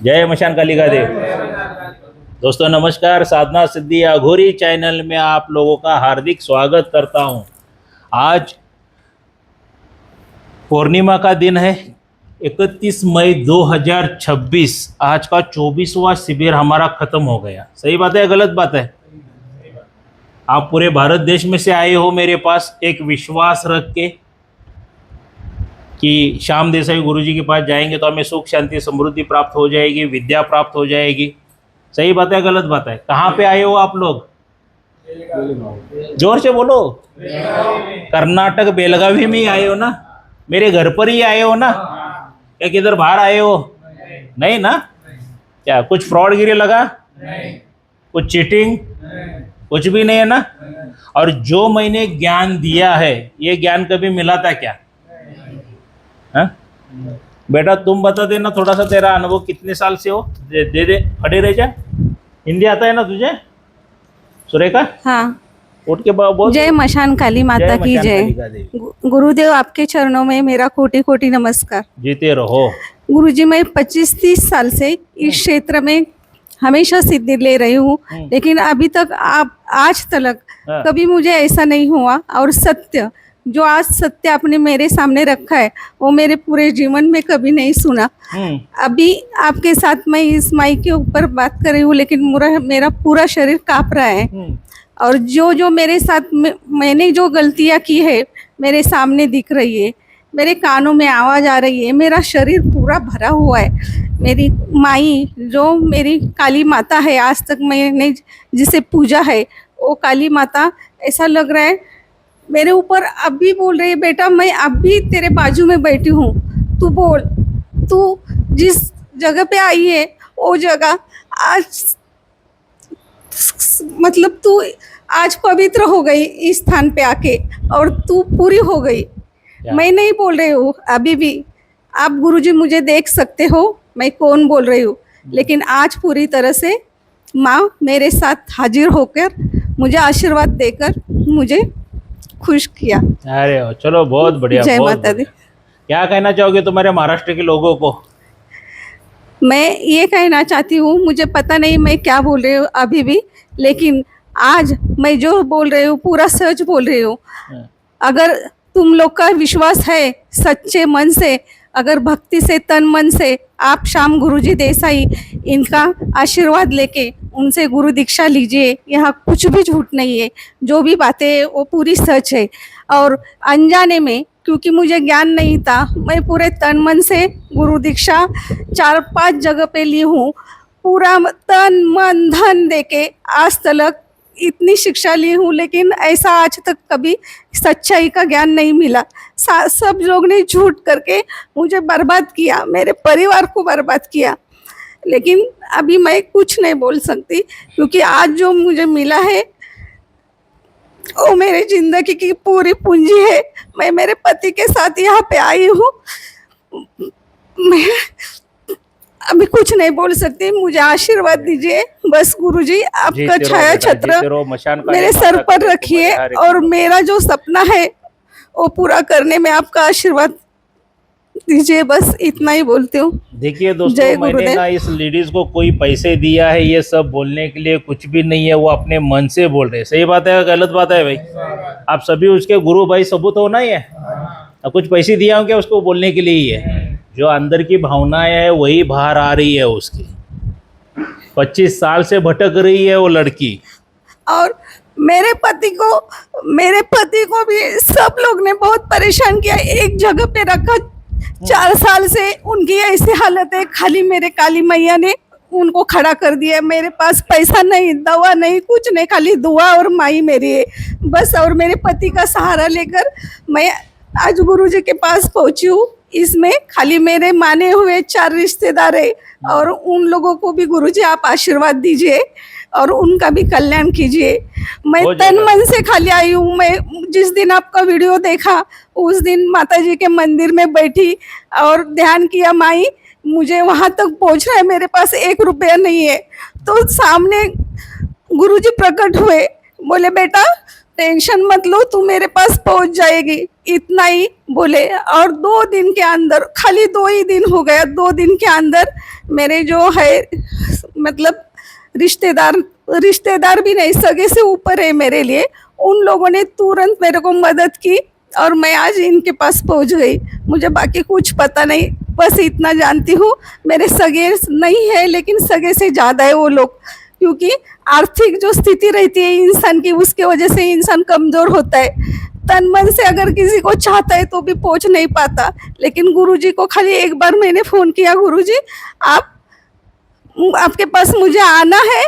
जय मशान कालिका देव। दोस्तों नमस्कार, साधना सिद्धि अघोरी चैनल में आप लोगों का हार्दिक स्वागत करता हूं। आज पूर्णिमा का दिन है, 31 मई 2026। आज का 24वां शिविर हमारा खत्म हो गया। सही बात है, गलत बात है? आप पूरे भारत देश में से आए हो मेरे पास एक विश्वास रख के कि श्याम देसाई गुरुजी के पास जाएंगे तो हमें सुख शांति समृद्धि प्राप्त हो जाएगी, विद्या प्राप्त हो जाएगी। सही बात है, गलत बात है? कहाँ पे आए हो आप लोग? जोर से बोलो। कर्नाटक बेलगावी में ही आए हो ना? मेरे घर पर ही आए हो ना? क्या किधर बाहर आए हो? नहीं ना? क्या कुछ फ्रॉडगिरी लगा? कुछ चीटिंग? कुछ भी नहीं है ना? और जो मैंने ज्ञान दिया है, ये ज्ञान कभी मिला था क्या? हाँ बेटा, तुम बता देना थोड़ा सा, तेरा अनुभव कितने साल से हो? दे खड़े रह जा। हिंदी आता है ना तुझे सुरेखा? हाँ। उठ के बोल। जय मशान काली माता की जय। गुरुदेव आपके चरणों में मेरा कोटि कोटि नमस्कार। जीते रहो। गुरुजी, मैं 25-30 साल से इस क्षेत्र में हमेशा सिद्धि ले रही हूँ, लेकिन अभी तक आप आज तक कभी मुझे ऐसा नहीं हुआ। और सत्य, जो आज सत्य आपने मेरे सामने रखा है, वो मेरे पूरे जीवन में कभी नहीं सुना। अभी आपके साथ मैं इस माइक के ऊपर बात कर रही हूँ, लेकिन मेरा पूरा शरीर कांप रहा है। और जो मेरे साथ मैंने जो गलतियाँ की है मेरे सामने दिख रही है, मेरे कानों में आवाज़ आ रही है, मेरा शरीर पूरा भरा हुआ है। मेरी माई, जो मेरी काली माता है, आज तक मैंने जिसे पूजा है, वो काली माता ऐसा लग रहा है मेरे ऊपर अभी बोल रही है, बेटा मैं अभी तेरे बाजू में बैठी हूँ, तू बोल, तू जिस जगह पे आई है वो जगह आज मतलब तू आज पवित्र हो गई इस स्थान पे आके, और तू पूरी हो गई। मैं नहीं बोल रही हूँ अभी भी, आप गुरुजी मुझे देख सकते हो मैं कौन बोल रही हूँ, लेकिन आज पूरी तरह से माँ मेरे साथ हाजिर होकर मुझे आशीर्वाद देकर मुझे खुश किया। अरे चलो, बहुत बढ़िया। जय माता दी। क्या कहना चाहोगे तुम्हारे महाराष्ट्र के लोगों को? मैं ये कहना चाहती हूँ, मुझे पता नहीं मैं क्या बोल रही हूँ अभी भी, लेकिन आज मैं जो बोल रही हूँ पूरा सच बोल रही हूँ। अगर तुम लोग का विश्वास है सच्चे मन से, अगर भक्ति से तन मन से आप श्याम गुरुजी देसाई इनका आशीर्वाद लेके उनसे गुरु दीक्षा लीजिए। यहाँ कुछ भी झूठ नहीं है, जो भी बातें हैं वो पूरी सच है। और अनजाने में, क्योंकि मुझे ज्ञान नहीं था, मैं पूरे तन मन से गुरु दीक्षा 4-5 जगह पे ली हूँ। पूरा तन मन धन देके आज तक इतनी शिक्षा ली हूँ, लेकिन ऐसा आज तक कभी सच्चाई का ज्ञान नहीं मिला। सब लोग ने झूठ करके मुझे बर्बाद किया, मेरे परिवार को बर्बाद किया। लेकिन अभी मैं कुछ नहीं बोल सकती, क्योंकि आज जो मुझे मिला है वो मेरी जिंदगी की पूरी पूंजी है। मैं मेरे पति के साथ यहाँ पे आई हूँ, मैं अभी कुछ नहीं बोल सकती, मुझे आशीर्वाद दीजिए बस गुरुजी। आपका छाया छत्र मेरे सर पर रखिए, और मेरा जो सपना है वो पूरा करने में आपका आशीर्वाद दीजिए, बस इतना ही बोलती हूँ। देखिए दोस्तों, मैंने ना इस लेडीज को कोई पैसे दिया है ये सब बोलने के लिए, कुछ भी नहीं है, वो अपने मन से बोल रहे। सही बात है, गलत बात है भाई? आप सभी उसके गुरु भाई सबूत हो ना? ये कुछ पैसे दिया हो क्या उसको बोलने के लिए? ही है जो अंदर की भावनाएं है वही बाहर आ रही है उसकी। 25 साल से भटक रही है वो लड़की। और मेरे पति को भी सब लोग ने बहुत परेशान किया, एक जगह पे रखा। 4 साल से उनकी ऐसी हालत है, खाली मेरे काली मैया ने उनको खड़ा कर दिया। मेरे पास पैसा नहीं, दवा नहीं, कुछ नहीं, खाली दुआ और माई मेरी है बस। और मेरे पति का सहारा लेकर मैं आज गुरुजी के पास पहुंची हूँ। इसमें खाली मेरे माने हुए 4 रिश्तेदार है, और उन लोगों को भी गुरुजी आप आशीर्वाद दीजिए और उनका भी कल्याण कीजिए। मैं तन मन से खाली आई हूँ। मैं जिस दिन आपका वीडियो देखा उस दिन माता जी के मंदिर में बैठी और ध्यान किया, माई मुझे वहाँ तक पहुँचना है, मेरे पास 1 रुपया नहीं है। तो सामने गुरुजी प्रकट हुए, बोले बेटा टेंशन मत लो, तू मेरे पास पहुंच जाएगी, इतना ही बोले। और 2 दिन के अंदर, खाली 2 ही दिन हो गया, 2 दिन के अंदर मेरे जो है मतलब रिश्तेदार भी नहीं, सगे से ऊपर है मेरे लिए, उन लोगों ने तुरंत मेरे को मदद की और मैं आज इनके पास पहुंच गई। मुझे बाकी कुछ पता नहीं, बस इतना जानती हूँ मेरे सगे नहीं है, लेकिन सगे से ज़्यादा है वो लोग, क्योंकि आर्थिक जो स्थिति रहती है इंसान की, उसके वजह से इंसान कमज़ोर होता है। तन मन से अगर किसी को चाहता है तो भी पहुंच नहीं पाता। लेकिन गुरुजी को खाली एक बार मैंने फ़ोन किया, गुरुजी आपके पास मुझे आना है,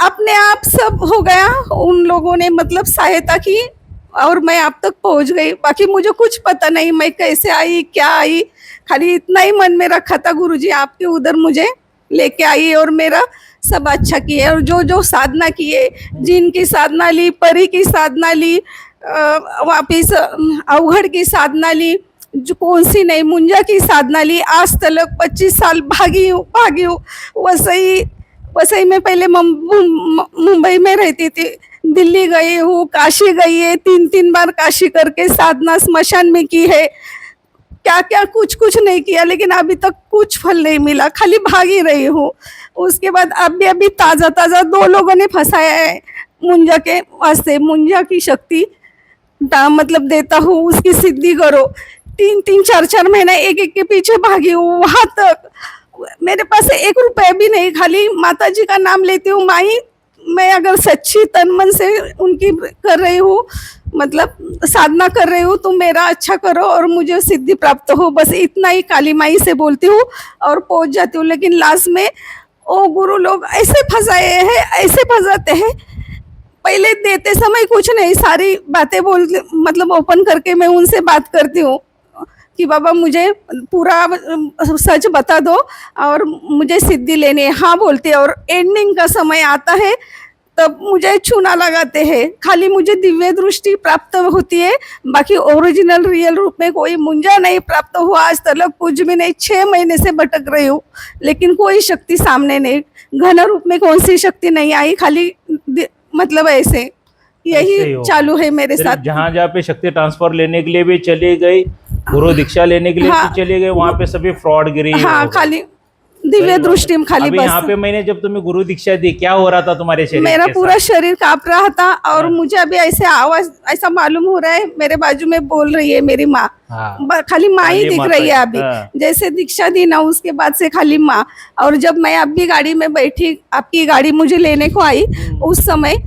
अपने आप सब हो गया। उन लोगों ने मतलब सहायता की और मैं आप तक पहुंच गई। बाकी मुझे कुछ पता नहीं मैं कैसे आई, क्या आई, खाली इतना ही मन में रखा था, गुरुजी आपके उधर मुझे लेके आई और मेरा सब अच्छा किए। और जो जो साधना किए, जिन की साधना ली, परी की साधना ली, वापिस अवघड़ की साधना ली, जो कौन सी नहीं, मुंजा की साधना ली, आज तक 25 साल भागी हूँ। वसई में पहले मुंबई में रहती थी, दिल्ली गई हूँ, काशी गई है, 3 बार काशी करके साधना स्मशान में की है, क्या क्या कुछ नहीं किया, लेकिन अभी तक कुछ फल नहीं मिला, खाली भागी रही हूँ। उसके बाद अभी ताज़ा 2 लोगों ने फंसाया है मुंजा के वास्ते। मुंजा की शक्ति मतलब देता हूँ, उसकी सिद्धि करो। 3 4 महीना एक के पीछे भागी हूँ, वहां तक मेरे पास 1 रुपया भी नहीं, खाली माता जी का नाम लेती हूँ। माई, मैं अगर सच्ची तन मन से उनकी कर रही हूँ, मतलब साधना कर रही हूँ, तो मेरा अच्छा करो और मुझे सिद्धि प्राप्त हो, बस इतना ही काली माई से बोलती हूँ और पहुंच जाती हूँ। लेकिन लास्ट में ओ गुरु लोग ऐसे फंसाए हैं, ऐसे फंसाते हैं, पहले देते समय कुछ नहीं, सारी बातें बोल मतलब ओपन करके मैं उनसे बात करती हूँ कि बाबा मुझे पूरा सच बता दो और मुझे सिद्धि लेनी है, हाँ बोलते हैं। और एंडिंग का समय आता है तब मुझे चूना लगाते हैं, खाली मुझे दिव्य दृष्टि प्राप्त होती है, बाकी ओरिजिनल रियल रूप में कोई मुंजा नहीं प्राप्त हुआ आज तक, कुछ भी नहीं। 6 महीने से भटक रही हूँ, लेकिन कोई शक्ति सामने नहीं, घन रूप में कौन सी शक्ति नहीं आई, खाली मतलब ऐसे यही चालू है मेरे साथ। जहाँ जहाँ पे शक्ति ट्रांसफर लेने के लिए भी चली गई, गुरु दीक्षा लेने के लिए भी चले गए, वहाँ पे सभी फ्रॉड गिरी। हाँ, खाली दिव्य दृष्टि में खाली। बस यहाँ पे मैंने जब तुम्हें गुरु दीक्षा दी, क्या हो रहा था तुम्हारे शरीर? मेरा पूरा शरीर कांप रहा था और मुझे अभी ऐसे आवाज ऐसा मालूम हो रहा है, मेरे बाजू में बोल रही है मेरी माँ। खाली माँ ही दिख रही है अभी, जैसे दीक्षा दी ना उसके बाद से खाली माँ। और जब मैं अभी गाड़ी में बैठी, आपकी गाड़ी मुझे लेने को आई, उस समय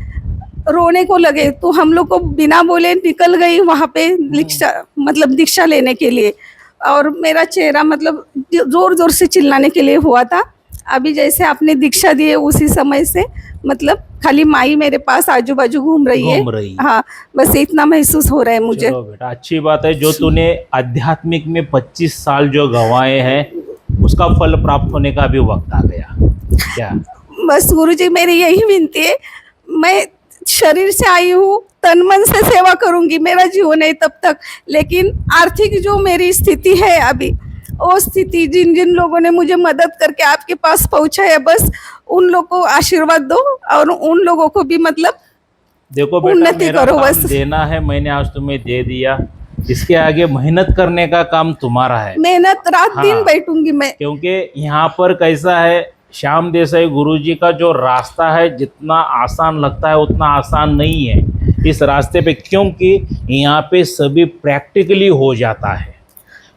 रोने को लगे, तो हम लोग को बिना बोले निकल गई वहाँ पे दीक्षा लेने के लिए। और मेरा चेहरा मतलब जोर से चिल्लाने के लिए हुआ था। अभी जैसे आपने दीक्षा दी है उसी समय से मतलब खाली माई मेरे पास आजू बाजू घूम रही है। हाँ, बस इतना महसूस हो रहा है मुझे। चलो बेटा, अच्छी बात है, जो तूने आध्यात्मिक में 25 साल जो गंवाए हैं उसका फल प्राप्त होने का भी वक्त आ गया। क्या बस गुरुजी मेरी यही विनती है, मैं शरीर से आई हूँ, तन मन से सेवा करूंगी, मेरा जीवन है तब तक। लेकिन आर्थिक जो मेरी स्थिति है अभी, वो स्थिति जिन लोगों ने मुझे मदद करके आपके पास पहुंचा है, बस उन लोगों को आशीर्वाद दो और उन लोगों को भी मतलब देखो बेटा, मेरा काम देना है, मैंने आज तुम्हें दे दिया, इसके आगे मेहनत करने का काम तुम्हारा है। मेहनत रात दिन बैठूंगी मैं, क्योंकि यहाँ पर कैसा है, श्याम देसाई गुरुजी का जो रास्ता है जितना आसान लगता है उतना आसान नहीं है इस रास्ते पे, क्योंकि यहाँ पे सभी प्रैक्टिकली हो जाता है।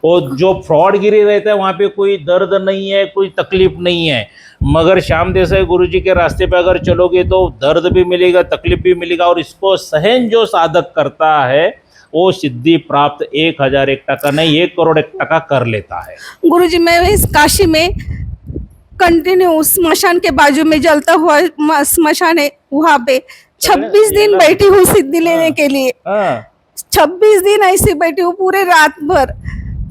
और जो फ्रॉडगिरी रहता है वहाँ पे कोई दर्द नहीं है, कोई तकलीफ नहीं है। मगर श्याम देसाई गुरुजी के रास्ते पे अगर चलोगे तो दर्द भी मिलेगा, तकलीफ भी मिलेगा, और इसको सहन जो साधक करता है वो सिद्धि प्राप्त 1001 टका नहीं 1 करोड़ 1 टका कर लेता है। गुरुजी मैं इस काशी में कंटिन्यू स्मशान के बाजू में जलता हुआ स्मशान है, वहाँ पे 26 दिन बैठी हूँ सिद्धि लेने के लिए। 26 दिन ऐसे बैठी हूँ पूरे रात भर,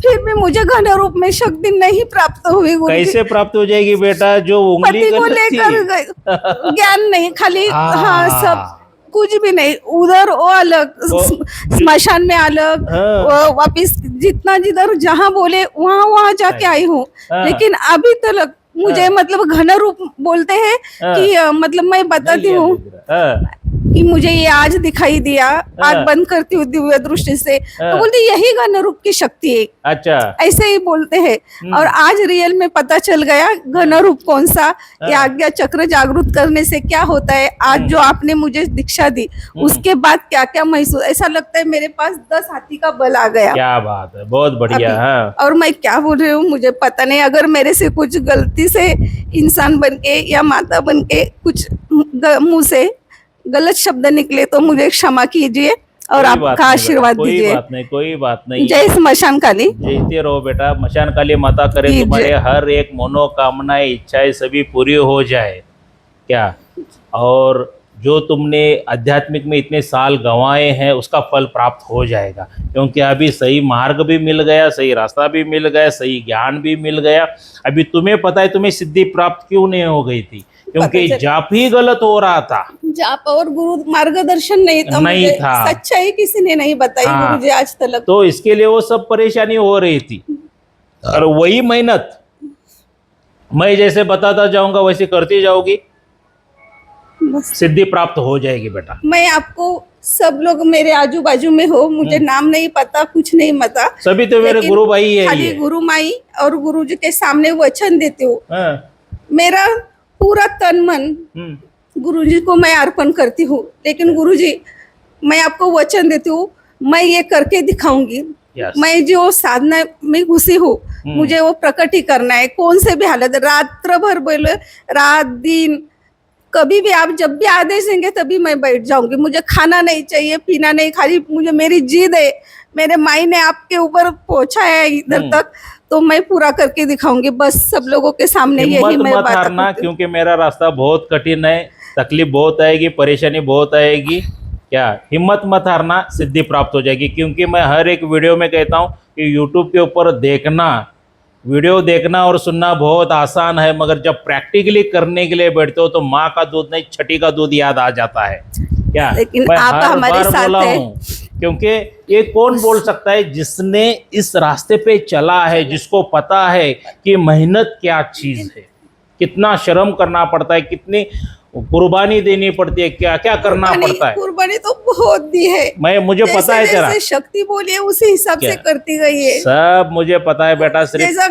फिर भी मुझे घन रूप में शक्ति नहीं प्राप्त हुई। कैसे प्राप्त हो जाएगी बेटा, जो उंगली को लेकर ज्ञान नहीं, खाली हाँ सब कुछ भी नहीं, उधर वो अलग स्मशान में अलग, वापिस जितना जिधर जहाँ बोले वहाँ जाके आई हूँ। लेकिन अभी तक मुझे मतलब घन रूप बोलते हैं कि मतलब मैं बताती हूँ, कि मुझे ये आज दिखाई दिया, आंख बंद करती हूँ दिव्य दृष्टि से, तो बोलते यही घन रूप की शक्ति है, अच्छा। ऐसे ही बोलते हैं। और आज रियल में पता चल गया घन रूप कौन सा, ये आज्ञा चक्र जागृत करने से क्या होता है। आज जो आपने मुझे दीक्षा दी उसके बाद क्या क्या महसूस, ऐसा लगता है मेरे पास 10 हाथी का बल आ गया। क्या बात है, बहुत बढ़िया है। और मैं क्या बोल रही हूँ मुझे पता नहीं, अगर मेरे से कुछ गलती से इंसान बन के या माता बन के कुछ मुंह से गलत शब्द निकले तो मुझे क्षमा कीजिए और आपका आशीर्वाद दीजिए। कोई बात नहीं, कोई बात नहीं। जय स्मशान काली। जीते रहो बेटा, मशान काली माता करे तुम्हारे हर एक मनोकामनाएं इच्छाएं सभी पूरी हो जाए क्या। और जो तुमने आध्यात्मिक में इतने साल गंवाए हैं उसका फल प्राप्त हो जाएगा, क्योंकि अभी सही मार्ग भी मिल गया, सही रास्ता भी मिल गया, सही ज्ञान भी मिल गया। अभी तुम्हें पता है तुम्हें सिद्धि प्राप्त क्यों नहीं हो गई थी, क्योंकि जाप ही गलत हो रहा था। जाप और गुरु मार्गदर्शन नहीं था, नहीं था, सच्चाई किसी ने नहीं बताई। हाँ, गुरुजी आज तक तो इसके लिए वो सब परेशानी हो रही थी। और वही मेहनत मैं जैसे बताता जाऊंगा वैसे करती जाओगी, सिद्धि प्राप्त हो जाएगी बेटा। मैं आपको, सब लोग मेरे आजू बाजू में हो, मुझे नाम नहीं पता, कुछ नहीं पता, सभी तो मेरे गुरु भाई है, खाली गुरु माई और गुरु जी के सामने वचन देती हूँ। मेरा पूरा तन मन गुरुजी को मैं अर्पण करती हूँ। लेकिन गुरुजी मैं आपको वचन देती हूँ, मैं ये करके दिखाऊंगी। मैं जो साधना में घुसी हूँ मुझे वो प्रकट ही करना है, कौन से भी हालत, रात्र भर बोले, रात दिन, कभी भी आप जब भी आदेश देंगे तभी मैं बैठ जाऊंगी। मुझे खाना नहीं चाहिए, पीना नहीं, खाली मुझे मेरी जिद है, मेरे माई ने आपके ऊपर पहुंचाया है इधर तक, तो मैं पूरा करके दिखाऊंगी। बस सब लोगों के सामने यही मैं बात हारना, क्योंकि मेरा रास्ता बहुत कठिन है, तकलीफ बहुत आएगी, परेशानी बहुत आएगी क्या। हिम्मत मत हारना, सिद्धि प्राप्त हो जाएगी। क्योंकि मैं हर एक वीडियो में कहता हूँ कि यूट्यूब के ऊपर देखना, वीडियो देखना और सुनना बहुत आसान है, मगर जब प्रैक्टिकली करने के लिए बैठते हो तो माँ का दूध नहीं छठी का दूध याद आ जाता है क्या। लेकिन मैं आप हर हमारे बार साथ बोला हूँ, क्योंकि ये कौन बोल सकता है जिसने इस रास्ते पे चला है, जिसको पता है कि मेहनत क्या चीज है, कितना श्रम करना पड़ता है, कितनी कुर्बानी देनी पड़ती है, क्या क्या करना पड़ता है। कुर्बानी तो बहुत दी है, मुझे पता है तेरा शक्ति बोलिए उसी हिसाब से करती गई है, सब मुझे पता है बेटा। सिर्फ जैसा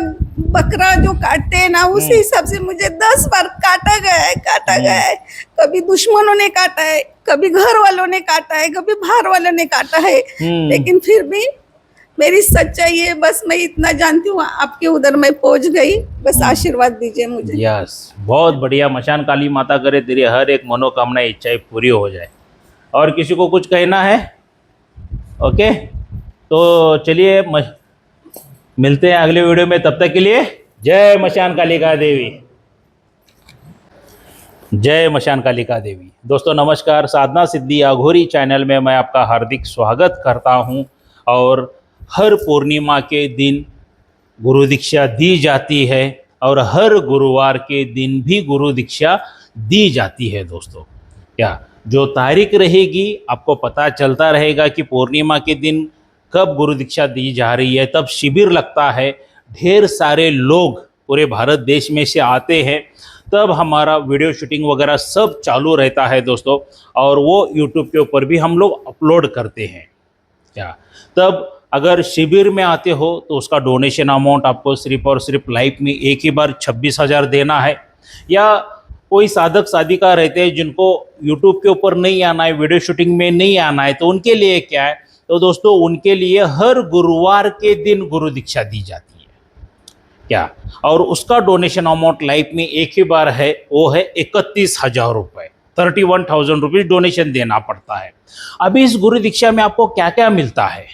बकरा जो काटते हैं ना उसी हिसाब से मुझे 10 बार काटा गया है। कभी दुश्मनों ने काटा है, कभी घर वालों ने काटा है, कभी बाहर वालों ने काटा है, लेकिन फिर भी मेरी सच्चाई है। बस मैं इतना जानती हूँ, आपके उधर मैं पहुंच गई, बस आशीर्वाद दीजिए मुझे। यस, बहुत बढ़िया। मशान काली माता करे तेरी हर एक मनोकामना इच्छाएं पूरी हो जाए। और किसी को कुछ कहना है? ओके, तो चलिए मिलते हैं अगले वीडियो में, तब तक के लिए जय मशान कालिका देवी, जय मशान कालिका देवी। दोस्तों नमस्कार, साधना सिद्धि अघोरी चैनल में मैं आपका हार्दिक स्वागत करता हूं। और हर पूर्णिमा के दिन गुरु दीक्षा दी जाती है और हर गुरुवार के दिन भी गुरु दीक्षा दी जाती है। दोस्तों क्या जो तारीख रहेगी आपको पता चलता रहेगा कि पूर्णिमा के दिन कब गुरु दीक्षा दी जा रही है, तब शिविर लगता है, ढेर सारे लोग पूरे भारत देश में से आते हैं, तब हमारा वीडियो शूटिंग वगैरह सब चालू रहता है दोस्तों। और वो यूट्यूब के ऊपर भी हम लोग अपलोड करते हैं क्या। तब अगर शिविर में आते हो तो उसका डोनेशन अमाउंट आपको सिर्फ और सिर्फ लाइफ में एक ही बार 26,000 देना है। या कोई साधक साधिका रहते हैं जिनको यूट्यूब के ऊपर नहीं आना है, वीडियो शूटिंग में नहीं आना है, तो उनके लिए क्या है, तो दोस्तों उनके लिए हर गुरुवार के दिन गुरु दीक्षा दी जाती है क्या। और उसका डोनेशन अमाउंट लाइफ में एक ही बार है, वो है 31,000 रुपये, 31,000 रुपीज़ डोनेशन देना पड़ता है। अभी इस गुरु दीक्षा में आपको क्या क्या मिलता है?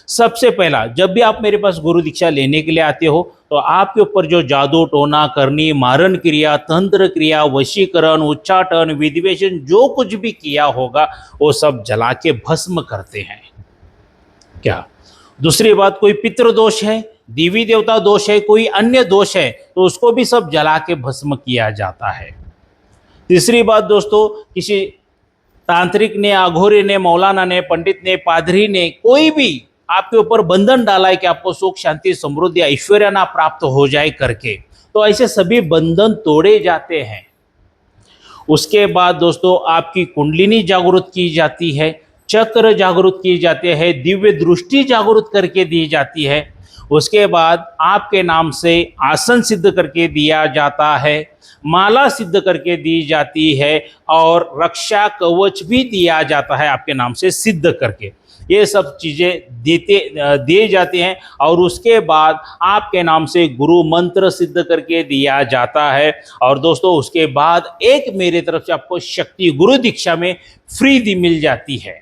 सबसे पहला, जब भी आप मेरे पास गुरु दीक्षा लेने के लिए आते हो तो आपके ऊपर जो जादू टोना करनी, मारण क्रिया, तंत्र क्रिया, वशीकरण, उच्चाटन, विधिवेशन जो कुछ भी किया होगा वो सब जला के भस्म करते हैं क्या। दूसरी बात, कोई पितृदोष है, देवी देवता दोष है, कोई अन्य दोष है, तो उसको भी सब जला के भस्म किया जाता है। तीसरी बात दोस्तों, किसी तांत्रिक ने, अघोरी ने, मौलाना ने, पंडित ने, पादरी ने, कोई भी आपके ऊपर बंधन डाला है कि आपको सुख शांति समृद्धि ऐश्वर्य ना प्राप्त हो जाए करके, तो ऐसे सभी बंधन तोड़े जाते हैं। उसके बाद दोस्तों आपकी कुंडलिनी जागृत की जाती है, चक्र जागृत की जाते हैं, दिव्य दृष्टि जागृत करके दी जाती है। उसके बाद आपके नाम से आसन सिद्ध करके दिया जाता है, माला सिद्ध करके दी जाती है और रक्षा कवच भी दिया जाता है आपके नाम से सिद्ध करके। ये सब चीज़ें दिए जाते हैं और उसके बाद आपके नाम से गुरु मंत्र सिद्ध करके दिया जाता है। और दोस्तों उसके बाद एक मेरे तरफ से आपको शक्ति गुरु दीक्षा में फ्री मिल जाती है।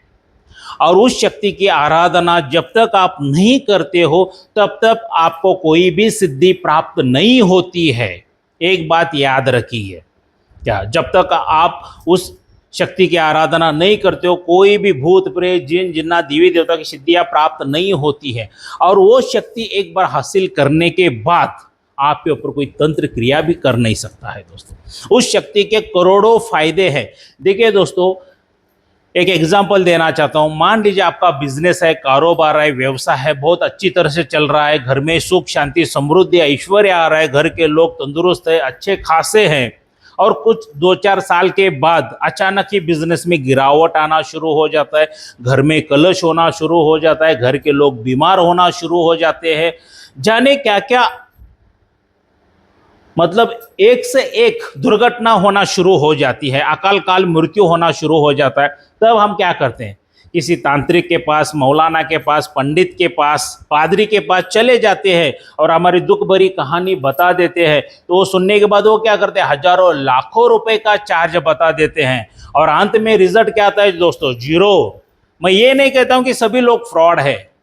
और उस शक्ति की आराधना जब तक आप नहीं करते हो तब तक आपको कोई भी सिद्धि प्राप्त नहीं होती है। एक बात याद रखिए, क्या जब तक आप उस शक्ति की आराधना नहीं करते हो कोई भी भूत प्रेत जिन जिन्नात देवी देवता की सिद्धियां प्राप्त नहीं होती है। और वो शक्ति एक बार हासिल करने के बाद आपके ऊपर कोई तंत्र क्रिया भी कर नहीं सकता है। दोस्तों उस शक्ति के करोड़ों फायदे हैं। देखिए दोस्तों एक एग्जाम्पल देना चाहता हूँ। मान लीजिए आपका बिजनेस है, कारोबार है, व्यवसाय है, बहुत अच्छी तरह से चल रहा है, घर में सुख शांति समृद्धि ऐश्वर्य आ रहा है, घर के लोग तंदुरुस्त है, अच्छे खासे हैं, और कुछ 2-4 साल के बाद अचानक ही बिजनेस में गिरावट आना शुरू हो जाता है, घर में कलश होना शुरू हो जाता है, घर के लोग बीमार होना शुरू हो जाते हैं, जाने क्या क्या, मतलब एक से एक दुर्घटना होना शुरू हो जाती है, अकाल काल मृत्यु होना शुरू हो जाता है। तब हम क्या करते हैं, किसी तांत्रिक के पास, मौलाना के पास, पंडित के पास, पादरी के पास चले जाते हैं और हमारी दुख भरी कहानी बता देते हैं। तो वो सुनने के बाद वो क्या करते हैं, हजारों लाखों रुपए का चार्ज बता देते हैं और अंत में रिजल्ट क्या आता है दोस्तों, 0। मैं ये नहीं कहता हूं कि सभी लोग फ्रॉड है,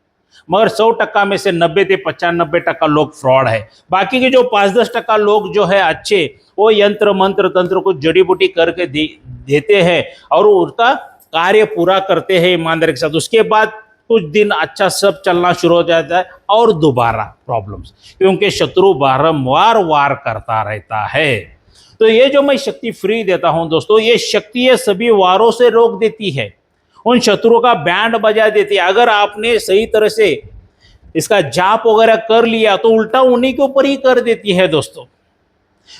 मगर 100% में से 90 से 95% लोग फ्रॉड है। बाकी के जो 5-10% लोग जो है अच्छे, वो यंत्र मंत्र तंत्र को जड़ी बूटी करके देते हैं और उनका कार्य पूरा करते हैं ईमानदारी के साथ। उसके बाद कुछ दिन अच्छा सब चलना शुरू हो जाता है और दोबारा प्रॉब्लम्स, क्योंकि शत्रु बारंबार वार करता रहता है। तो ये जो मैं शक्ति फ्री देता हूं दोस्तों, ये शक्ति ये सभी वारों से रोक देती है, उन शत्रुओं का बैंड बजा देती है। अगर आपने सही तरह से इसका जाप वगैरह कर लिया तो उल्टा उन्हीं के ऊपर ही कर देती है दोस्तों।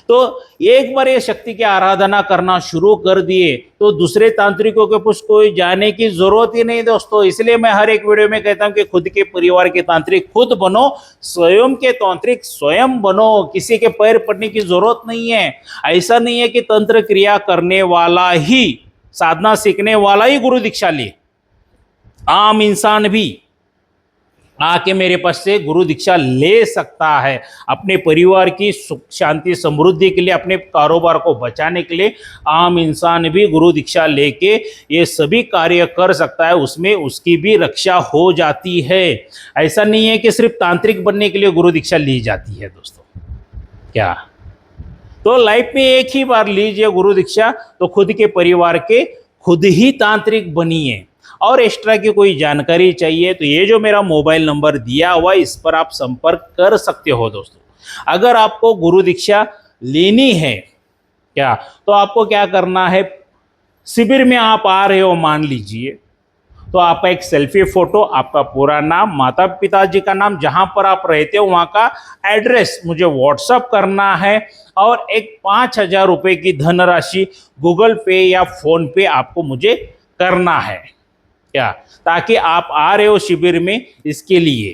तो एक बार ये शक्ति की आराधना करना शुरू कर दिए तो दूसरे तांत्रिकों के पास कोई जाने की जरूरत ही नहीं दोस्तों। इसलिए मैं हर एक वीडियो में कहता हूं कि खुद के परिवार के तांत्रिक खुद बनो, स्वयं के तांत्रिक स्वयं बनो, किसी के पैर पड़ने की जरूरत नहीं है। ऐसा नहीं है कि तंत्र क्रिया करने वाला ही, साधना सीखने वाला ही गुरु दीक्षा ले, आम इंसान भी आके मेरे पास से गुरु दीक्षा ले सकता है। अपने परिवार की सुख शांति समृद्धि के लिए, अपने कारोबार को बचाने के लिए आम इंसान भी गुरु दीक्षा लेके ये सभी कार्य कर सकता है, उसमें उसकी भी रक्षा हो जाती है। ऐसा नहीं है कि सिर्फ तांत्रिक बनने के लिए गुरु दीक्षा ली जाती है दोस्तों। क्या तो लाइफ में एक ही बार लीजिए गुरु दीक्षा, तो खुद के परिवार के खुद ही तांत्रिक बनिए। और एक्स्ट्रा की कोई जानकारी चाहिए तो ये जो मेरा मोबाइल नंबर दिया हुआ इस पर आप संपर्क कर सकते हो दोस्तों। अगर आपको गुरु दीक्षा लेनी है क्या, तो आपको क्या करना है, शिविर में आप आ रहे हो मान लीजिए, तो आपका एक सेल्फी फोटो, आपका पूरा नाम, माता पिताजी का नाम, जहां पर आप रहते हो वहां का एड्रेस मुझे व्हाट्सअप करना है और एक 5000 रुपये की धनराशि गूगल पे या फोन पे आपको मुझे करना है क्या, ताकि आप आ रहे हो शिविर में इसके लिए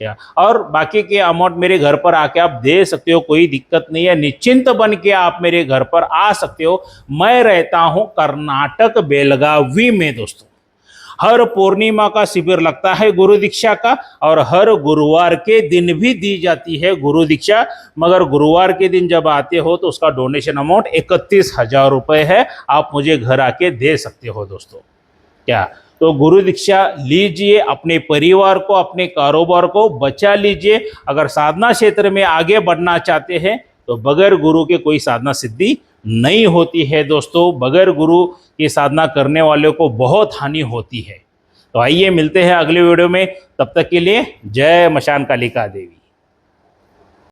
क्या, और बाकी के अमाउंट मेरे घर पर आके आप दे सकते हो, कोई दिक्कत नहीं है। निश्चिंत बन के आप मेरे घर पर आ सकते हो। मैं रहता हूं कर्नाटक बेलगावी में दोस्तों। हर पूर्णिमा का शिविर लगता है गुरु दीक्षा का और हर गुरुवार के दिन भी दी जाती है गुरु दीक्षा, मगर गुरुवार के दिन जब आते हो तो उसका डोनेशन अमाउंट 31,000 रुपये है, आप मुझे घर आके दे सकते हो दोस्तों। क्या तो गुरु दीक्षा लीजिए, अपने परिवार को, अपने कारोबार को बचा लीजिए। अगर साधना क्षेत्र में आगे बढ़ना चाहते हैं तो बगैर गुरु के कोई साधना सिद्धि नहीं होती है दोस्तों। बगैर गुरु की साधना करने वालों को बहुत हानि होती है। तो आइए मिलते हैं अगले वीडियो में, तब तक के लिए जय मशान कालिका देवी।